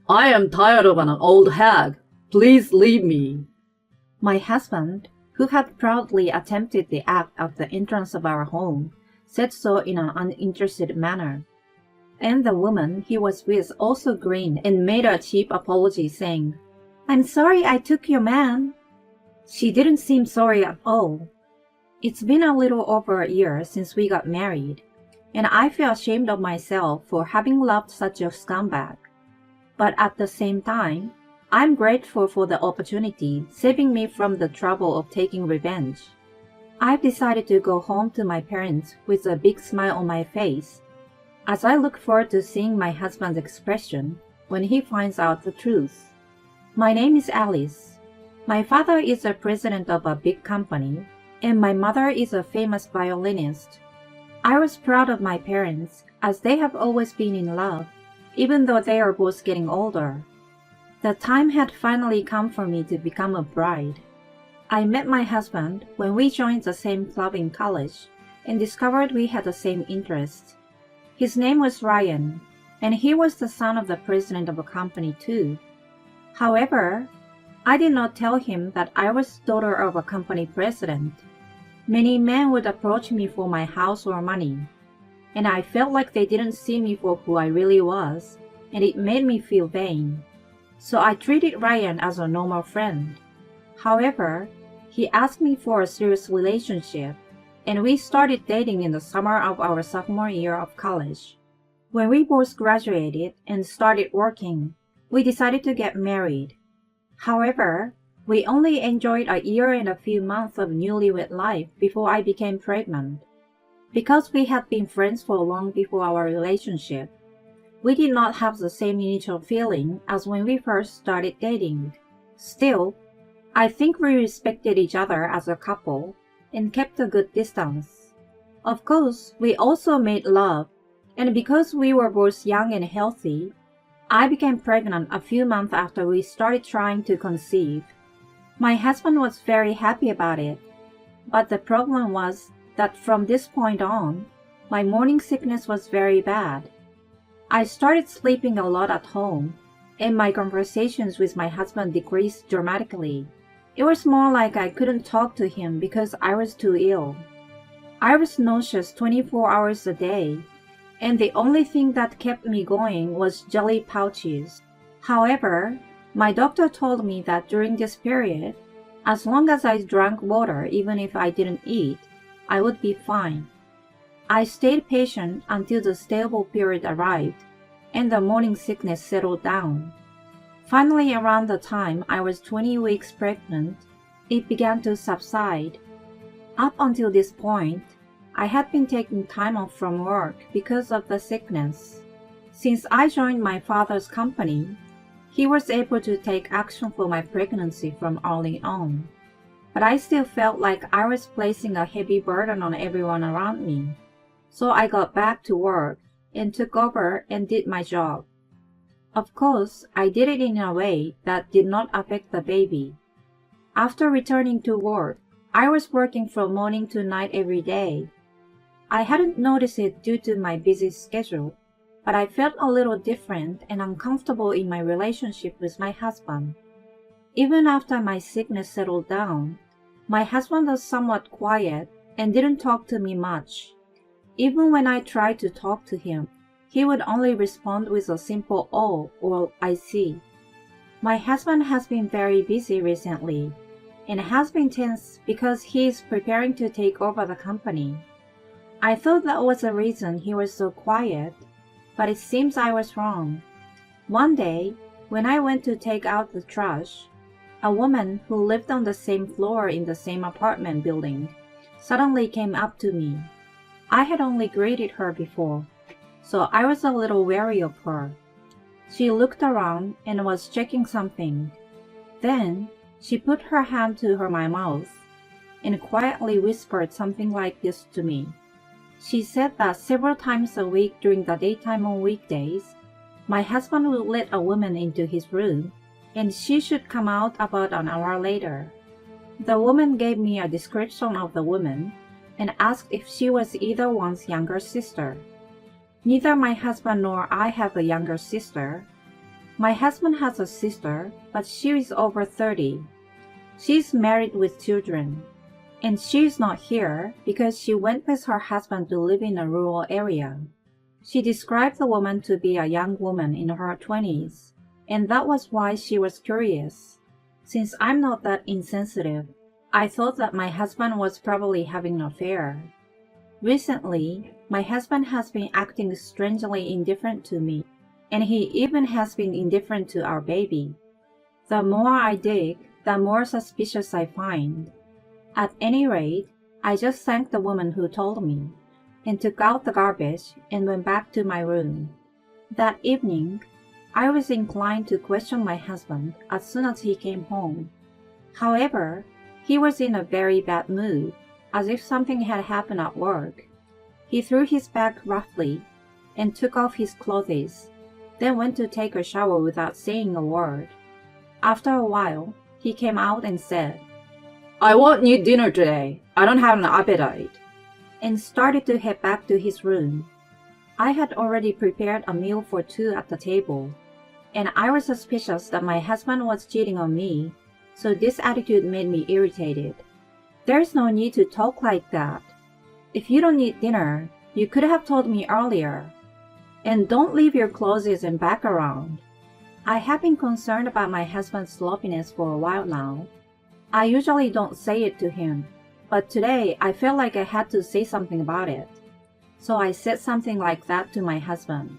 I am tired of an old hag. Please leave me. My husband, who had proudly attempted the act at the entrance of our home, said so in an uninterested manner. And the woman he was with also grinned and made a cheap apology, saying, "I'm sorry I took your man." She didn't seem sorry at all. It's been a little over a year since we got married, and I feel ashamed of myself for having loved such a scumbag. But at the same time, I'm grateful for the opportunity saving me from the trouble of taking revenge. I've decided to go home to my parents with a big smile on my face, as I look forward to seeing my husband's expression when he finds out the truth. My name is Alice. My father is the president of a big company, and my mother is a famous violinist. I was proud of my parents, as they have always been in love, even though they are both getting older. The time had finally come for me to become a bride. I met my husband when we joined the same club in college and discovered we had the same interests. His name was Ryan, and he was the son of the president of a company too. However, I did not tell him that I was daughter of a company president. Many men would approach me for my house or money, and I felt like they didn't see me for who I really was, and it made me feel vain. So I treated Ryan as a normal friend. However, he asked me for a serious relationship, and we started dating in the summer of our sophomore year of college. When we both graduated and started working, we decided to get married. However, we only enjoyed a year and a few months of newlywed life before I became pregnant. Because we had been friends for long before our relationship, we did not have the same initial feeling as when we first started dating. Still, I think we respected each other as a couple and kept a good distance. Of course, we also made love, and because we were both young and healthy, I became pregnant a few months after we started trying to conceive. My husband was very happy about it, but the problem was that from this point on, my morning sickness was very bad. I started sleeping a lot at home, and my conversations with my husband decreased dramatically. It was more like I couldn't talk to him because I was too ill. I was nauseous 24 hours a day, and the only thing that kept me going was jelly pouches. However, my doctor told me that during this period, as long as I drank water even if I didn't eat, I would be fine. I stayed patient until the stable period arrived and the morning sickness settled down. Finally, around the time I was 20 weeks pregnant, it began to subside. Up until this point, I had been taking time off from work because of the sickness. Since I joined my father's company, he was able to take action for my pregnancy from early on. But I still felt like I was placing a heavy burden on everyone around me. So I got back to work and took over and did my job. Of course, I did it in a way that did not affect the baby. After returning to work, I was working from morning to night every day. I hadn't noticed it due to my busy schedule, but I felt a little different and uncomfortable in my relationship with my husband. Even after my sickness settled down, my husband was somewhat quiet and didn't talk to me much. Even when I tried to talk to him, he would only respond with a simple "oh" or "I see." My husband has been very busy recently, and has been tense because he is preparing to take over the company. I thought that was the reason he was so quiet, but it seems I was wrong. One day, when I went to take out the trash, a woman who lived on the same floor in the same apartment building suddenly came up to me. I had only greeted her before, so I was a little wary of her. She looked around and was checking something. Then she put her hand to my mouth and quietly whispered something like this to me. She said that several times a week during the daytime on weekdays, my husband would let a woman into his room, and she should come out about an hour later. The woman gave me a description of the woman and asked if she was either one's younger sister. Neither my husband nor I have a younger sister. My husband has a sister, but she is over 30. She's married with children, and she's not here because she went with her husband to live in a rural area. She described the woman to be a young woman in her 20s, and that was why she was curious. Since I'm not that insensitive, I thought that my husband was probably having an affair. Recently, my husband has been acting strangely indifferent to me, and he even has been indifferent to our baby. The more I dig, the more suspicious I find. At any rate, I just thanked the woman who told me, and took out the garbage and went back to my room. That evening, I was inclined to question my husband as soon as he came home. However, he was in a very bad mood, as if something had happened at work. He threw his bag roughly and took off his clothes, then went to take a shower without saying a word. After a while, he came out and said, I won't eat dinner today. I don't have an appetite. And started to head back to his room. I had already prepared a meal for two at the table, and I was suspicious that my husband was cheating on me, so this attitude made me irritated. There's no need to talk like that. If you don't eat dinner, you could have told me earlier. And don't leave your clothes and bag around. I have been concerned about my husband's sloppiness for a while now. I usually don't say it to him, but today I felt like I had to say something about it. So I said something like that to my husband.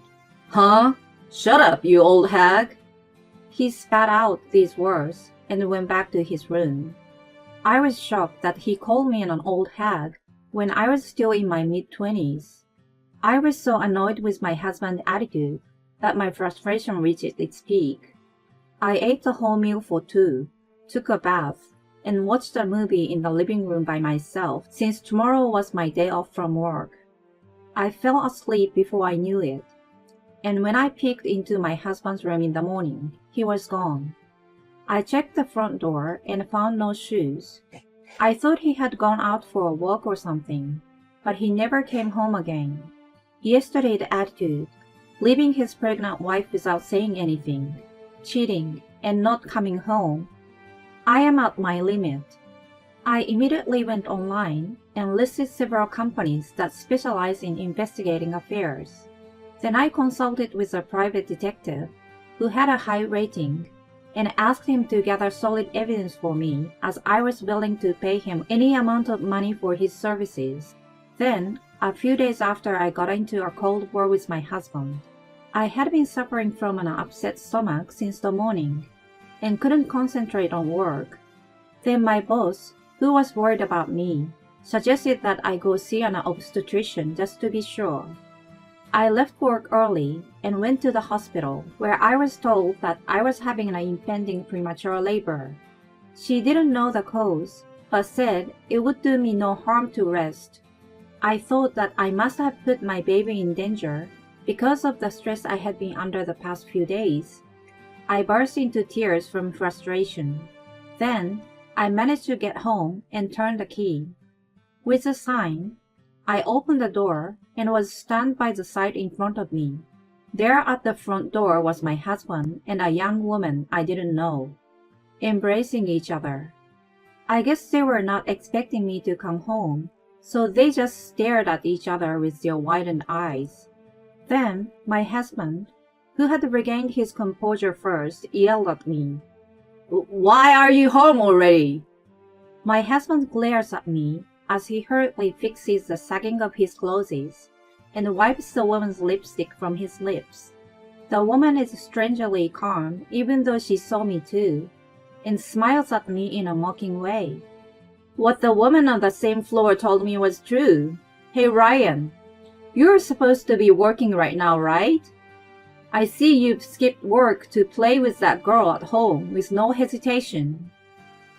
Huh? Shut up, you old hag. He spat out these words and went back to his room. I was shocked that he called me an old hag when I was still in my mid-20s. I was so annoyed with my husband's attitude that my frustration reached its peak. I ate the whole meal for two, took a bath, and watched a movie in the living room by myself since tomorrow was my day off from work. I fell asleep before I knew it, and when I peeked into my husband's room in the morning, he was gone. I checked the front door and found no shoes. I thought he had gone out for a walk or something, but he never came home again. Yesterday's attitude, leaving his pregnant wife without saying anything, cheating, and not coming home. I am at my limit. I immediately went online and listed several companies that specialize in investigating affairs. Then I consulted with a private detective who had a high rating and asked him to gather solid evidence for me, as I was willing to pay him any amount of money for his services. Then, a few days after I got into a cold war with my husband, I had been suffering from an upset stomach since the morning and couldn't concentrate on work. Then my boss, who was worried about me, suggested that I go see an obstetrician just to be sure. I left work early and went to the hospital, where I was told that I was having an impending premature labor. She didn't know the cause, but said it would do me no harm to rest. I thought that I must have put my baby in danger because of the stress I had been under the past few days. I burst into tears from frustration. Then, I managed to get home and turn the key. With a sign, I opened the door and was stunned by the sight in front of me. There at the front door was my husband and a young woman I didn't know, embracing each other. I guess they were not expecting me to come home, so they just stared at each other with their widened eyes. Then, my husband, who had regained his composure first, yelled at me. Why are you home already? My husband glares at me as he hurriedly fixes the sagging of his clothes and wipes the woman's lipstick from his lips. The woman is strangely calm, even though she saw me too, and smiles at me in a mocking way. What the woman on the same floor told me was true. Hey Ryan, you're supposed to be working right now, right? I see you've skipped work to play with that girl at home with no hesitation.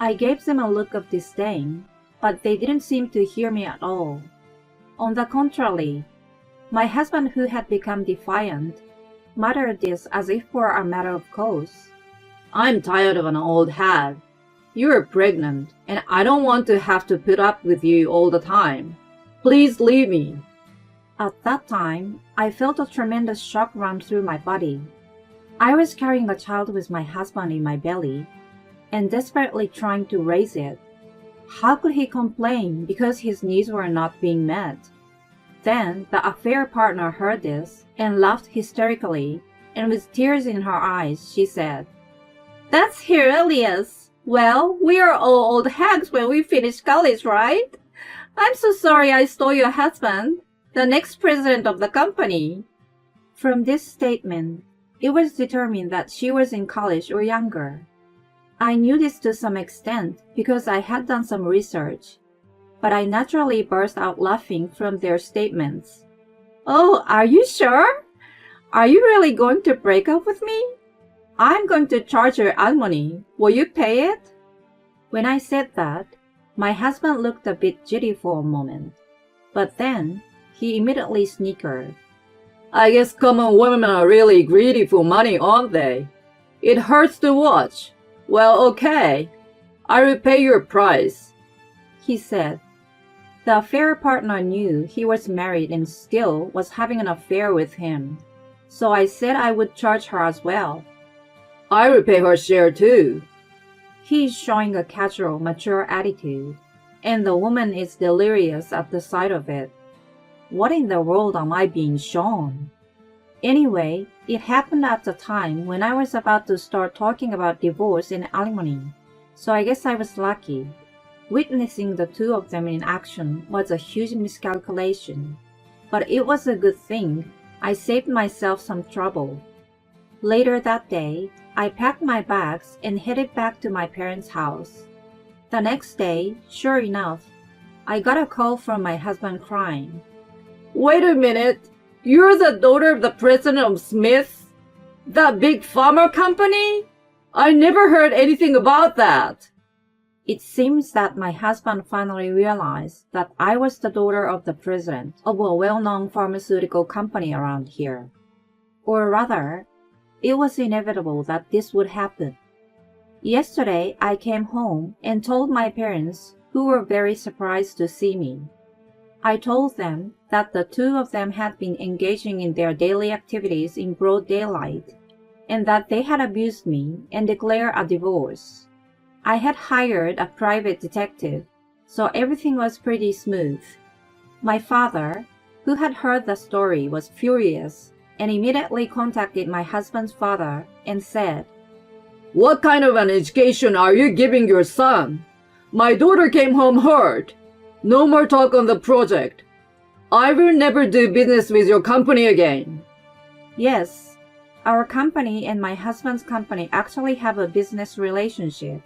I gave them a look of disdain, but they didn't seem to hear me at all. On the contrary, my husband, who had become defiant, muttered this as if for a matter of course. I'm tired of an old hag. You're pregnant, and I don't want to have to put up with you all the time. Please leave me. At that time, I felt a tremendous shock run through my body. I was carrying a child with my husband in my belly and desperately trying to raise it. How could he complain because his needs were not being met? Then the affair partner heard this and laughed hysterically, and with tears in her eyes, she said, "That's hilarious. Well, we are all old hags when we finish college, right? I'm so sorry I stole your husband, the next president of the company." From this statement, it was determined that she was in college or younger. I knew this to some extent because I had done some research, but I naturally burst out laughing from their statements. "Oh, are you sure? Are you really going to break up with me? I'm going to charge your alimony. Will you pay it?" When I said that, my husband looked a bit giddy for a moment, but then he immediately snickered. "I guess common women are really greedy for money, aren't they? It hurts to watch. Well, okay. I will pay your price," he said. The affair partner knew he was married and still was having an affair with him, so I said I would charge her as well. "I will pay her share too." He is showing a casual, mature attitude, and the woman is delirious at the sight of it. What in the world am I being shown? Anyway, it happened at the time when I was about to start talking about divorce and alimony, so I guess I was lucky. Witnessing the two of them in action was a huge miscalculation, but it was a good thing. I saved myself some trouble. Later that day, I packed my bags and headed back to my parents' house. The next day, sure enough, I got a call from my husband crying. "Wait a minute. You're the daughter of the president of Smith's? That big pharma company? I never heard anything about that." It seems that my husband finally realized that I was the daughter of the president of a well-known pharmaceutical company around here. Or rather, it was inevitable that this would happen. Yesterday, I came home and told my parents, who were very surprised to see me. I told them that the two of them had been engaging in their daily activities in broad daylight, and that they had abused me and declared a divorce. I had hired a private detective, so everything was pretty smooth. My father, who had heard the story, was furious and immediately contacted my husband's father and said, "What kind of an education are you giving your son? My daughter came home hurt. No more talk on the project. I will never do business with your company again." Yes, our company and my husband's company actually have a business relationship,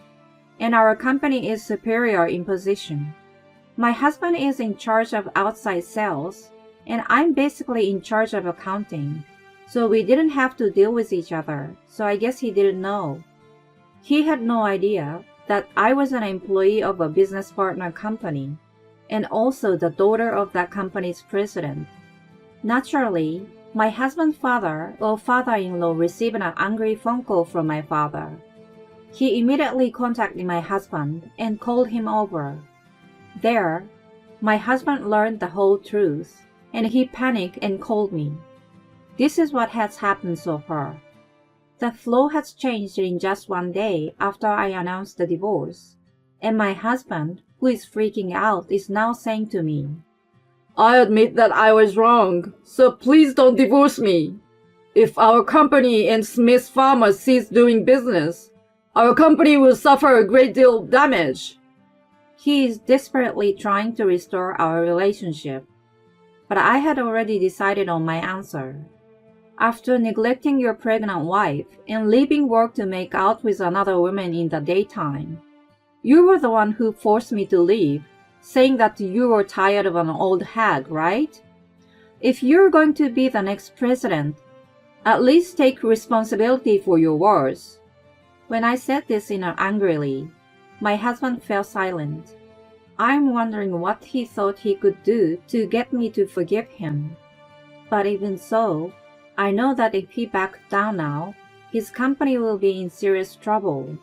and our company is superior in position. My husband is in charge of outside sales, and I'm basically in charge of accounting, so we didn't have to deal with each other, so I guess he didn't know. He had no idea that I was an employee of a business partner company, and also the daughter of that company's president. Naturally, my husband's father or father-in-law received an angry phone call from my father. He immediately contacted my husband and called him over. There, my husband learned the whole truth, and he panicked and called me. This is what has happened so far. The flow has changed in just one day after I announced the divorce, and my husband, who is freaking out, is now saying to me, "I admit that I was wrong, so please don't divorce me. If our company and Smith Pharma cease doing business, our company will suffer a great deal of damage." He is desperately trying to restore our relationship, but I had already decided on my answer. After neglecting your pregnant wife and leaving work to make out with another woman in the daytime, you were the one who forced me to leave, saying that you were tired of an old hag, right? If you're going to be the next president, at least take responsibility for your words. When I said this angrily, my husband fell silent. I'm wondering what he thought he could do to get me to forgive him. But even so, I know that if he backs down now, his company will be in serious trouble.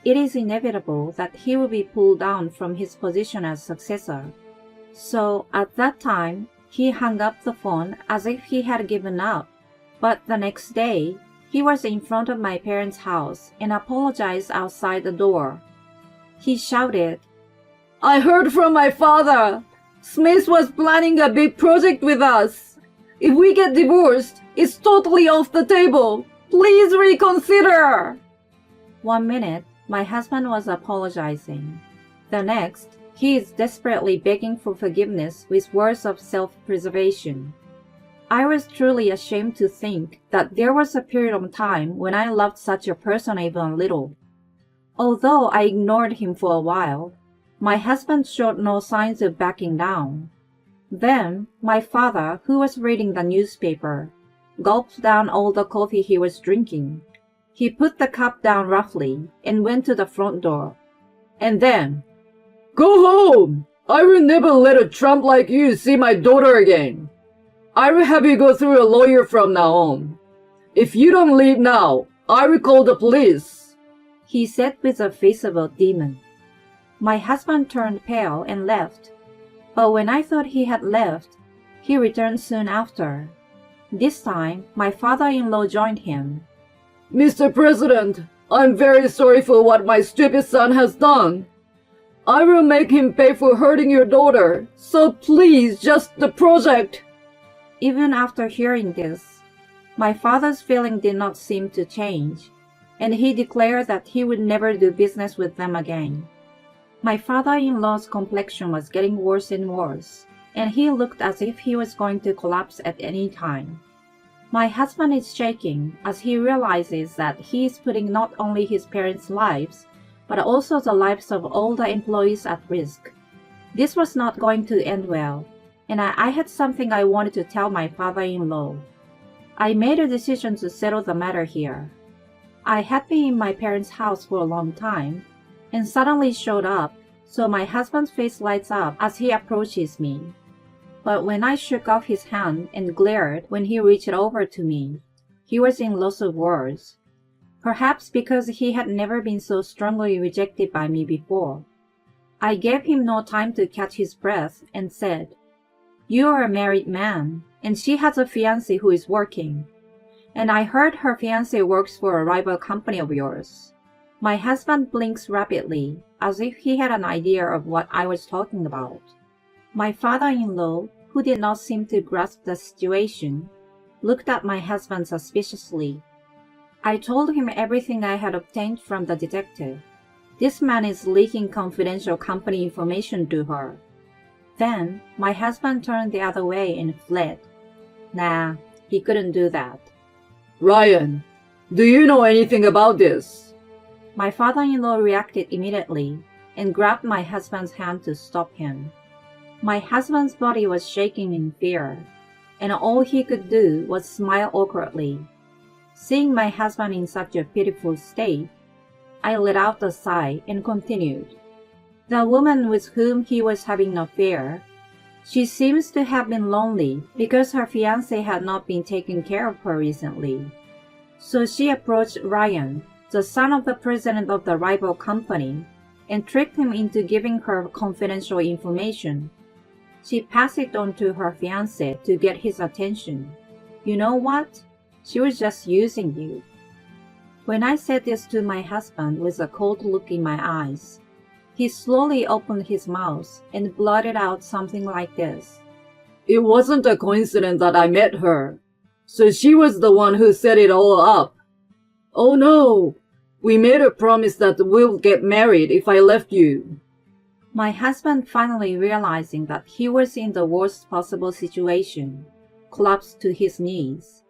It is inevitable that he will be pulled down from his position as successor. So at that time, he hung up the phone as if he had given up. But the next day, He was in front of my parents' house and apologized outside the door. He shouted, I heard from my father. Smith was planning a big project with us. If we get divorced, it's totally off the table. Please reconsider. 1 minute, my husband was apologizing. The next, he is desperately begging for forgiveness with words of self-preservation. I was truly ashamed to think that there was a period of time when I loved such a person even a little. Although I ignored him for a while, my husband showed no signs of backing down. Then, my father, who was reading the newspaper, gulped down all the coffee he was drinking. He put the cup down roughly and went to the front door. And then, Go home! I will never let a tramp like you see my daughter again. I will have you go through a lawyer from now on. If you don't leave now, I will call the police, he said with the face of a demon. My husband turned pale and left, but when I thought he had left, he returned soon after. This time, my father-in-law joined him. Mr. President, I'm very sorry for what my stupid son has done. I will make him pay for hurting your daughter, so please just the project. Even after hearing this, my father's feeling did not seem to change, and he declared that he would never do business with them again. My father-in-law's complexion was getting worse and worse, and he looked as if he was going to collapse at any time. My husband is shaking as he realizes that he is putting not only his parents' lives, but also the lives of all the employees at risk. This was not going to end well, and I had something I wanted to tell my father-in-law. I made a decision to settle the matter here. I had been in my parents' house for a long time, and suddenly showed up, so my husband's face lights up as he approaches me. But when I shook off his hand and glared when he reached over to me, he was in loss of words. Perhaps because he had never been so strongly rejected by me before. I gave him no time to catch his breath and said, You are a married man, and she has a fiancé who is working. And I heard her fiancé works for a rival company of yours. My husband blinks rapidly, as if he had an idea of what I was talking about. My father-in-law, who did not seem to grasp the situation, looked at my husband suspiciously. I told him everything I had obtained from the detective. This man is leaking confidential company information to her. Then, my husband turned the other way and fled. Nah, he couldn't do that. Ryan, do you know anything about this? My father-in-law reacted immediately and grabbed my husband's hand to stop him. My husband's body was shaking in fear, and all he could do was smile awkwardly. Seeing my husband in such a pitiful state, I let out a sigh and continued. The woman with whom he was having an affair, she seems to have been lonely because her fiancé had not been taking care of her recently. So she approached Ryan, the son of the president of the rival company, and tricked him into giving her confidential information. She passed it on to her fiancé to get his attention. You know what? She was just using you. When I said this to my husband with a cold look in my eyes, he slowly opened his mouth and blurted out something like this. It wasn't a coincidence that I met her, so she was the one who set it all up. Oh no, we made a promise that we'll get married if I left you. My husband, finally realizing that he was in the worst possible situation, collapsed to his knees.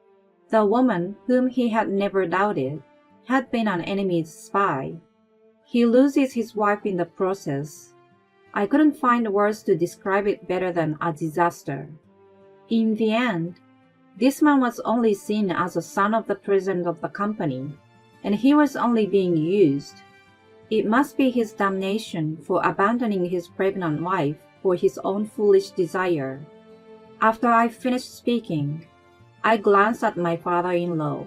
The woman, whom he had never doubted, had been an enemy's spy. He loses his wife in the process. I couldn't find words to describe it better than a disaster. In the end, this man was only seen as a son of the president of the company, and he was only being used. It must be his damnation for abandoning his pregnant wife for his own foolish desire. After I finished speaking, I glanced at my father-in-law.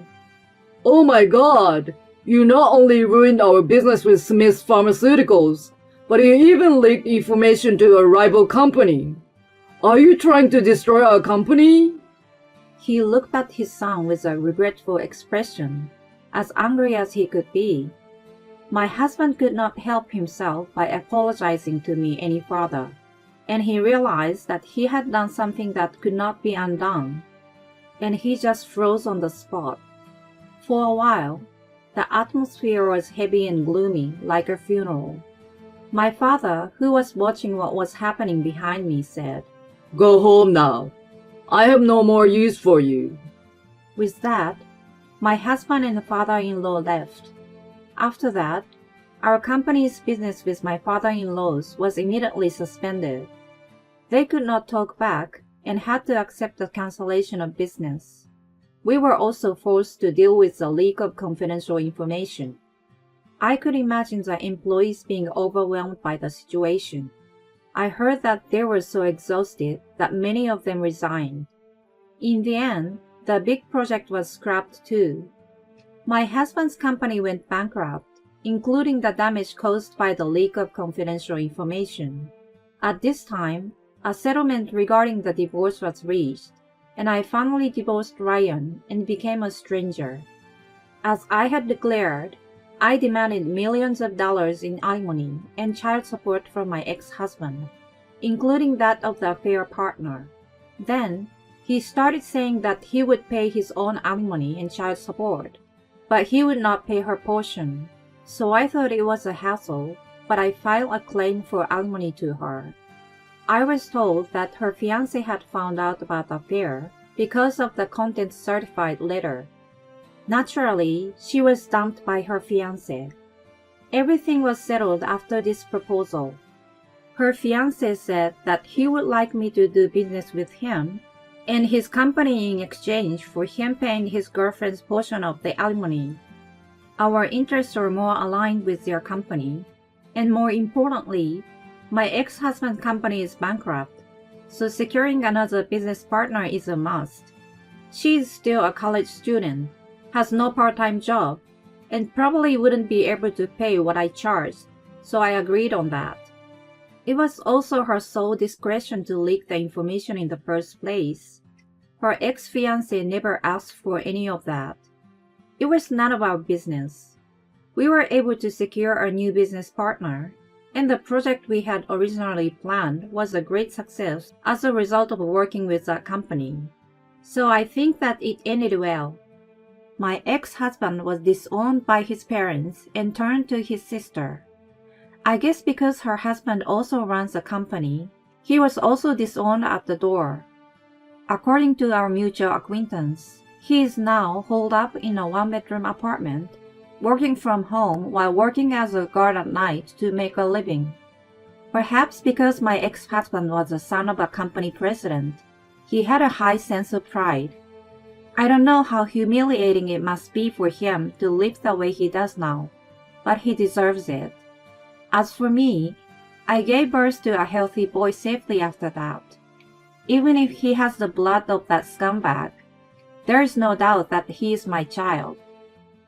Oh my God! You not only ruined our business with Smith's Pharmaceuticals, but you even leaked information to a rival company. Are you trying to destroy our company? He looked at his son with a regretful expression, as angry as he could be. My husband could not help himself by apologizing to me any further, and he realized that he had done something that could not be undone, and he just froze on the spot. For a while, the atmosphere was heavy and gloomy, like a funeral. My father, who was watching what was happening behind me, said, "Go home now. I have no more use for you." With that, my husband and father-in-law left. After that, our company's business with my father-in-laws was immediately suspended. They could not talk back and had to accept the cancellation of business. We were also forced to deal with the leak of confidential information. I could imagine the employees being overwhelmed by the situation. I heard that they were so exhausted that many of them resigned. In the end, the big project was scrapped too. My husband's company went bankrupt, including the damage caused by the leak of confidential information. At this time, a settlement regarding the divorce was reached, and I finally divorced Ryan and became a stranger. As I had declared, I demanded millions of dollars in alimony and child support from my ex-husband, including that of the affair partner. Then, he started saying that he would pay his own alimony and child support, but he would not pay her portion. So I thought it was a hassle, but I filed a claim for alimony to her. I was told that her fiancé had found out about the affair because of the contents certified letter. Naturally, she was dumped by her fiancé. Everything was settled after this proposal. Her fiancé said that he would like me to do business with him and his company in exchange for him paying his girlfriend's portion of the alimony. Our interests are more aligned with their company, and more importantly, my ex-husband's company is bankrupt, so securing another business partner is a must. She is still a college student, has no part-time job, and probably wouldn't be able to pay what I charged, so I agreed on that. It was also her sole discretion to leak the information in the first place. Her ex-fiancé never asked for any of that. It was none of our business. We were able to secure a new business partner, and the project we had originally planned was a great success as a result of working with that company. So I think that it ended well. My ex-husband was disowned by his parents and turned to his sister. I guess because her husband also runs a company, he was also disowned at the door. According to our mutual acquaintance, he is now holed up in a one-bedroom apartment, working from home while working as a guard at night to make a living. Perhaps because my ex-husband was the son of a company president, he had a high sense of pride. I don't know how humiliating it must be for him to live the way he does now, but he deserves it. As for me, I gave birth to a healthy boy safely after that. Even if he has the blood of that scumbag, there is no doubt that he is my child.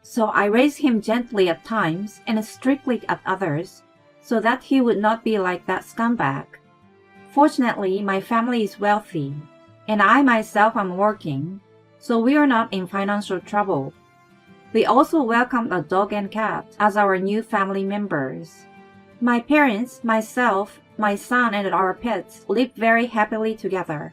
So I raised him gently at times and strictly at others, so that he would not be like that scumbag. Fortunately, my family is wealthy, and I myself am working, so we are not in financial trouble. We also welcomed a dog and cat as our new family members. My parents, myself, my son, and our pets live very happily together.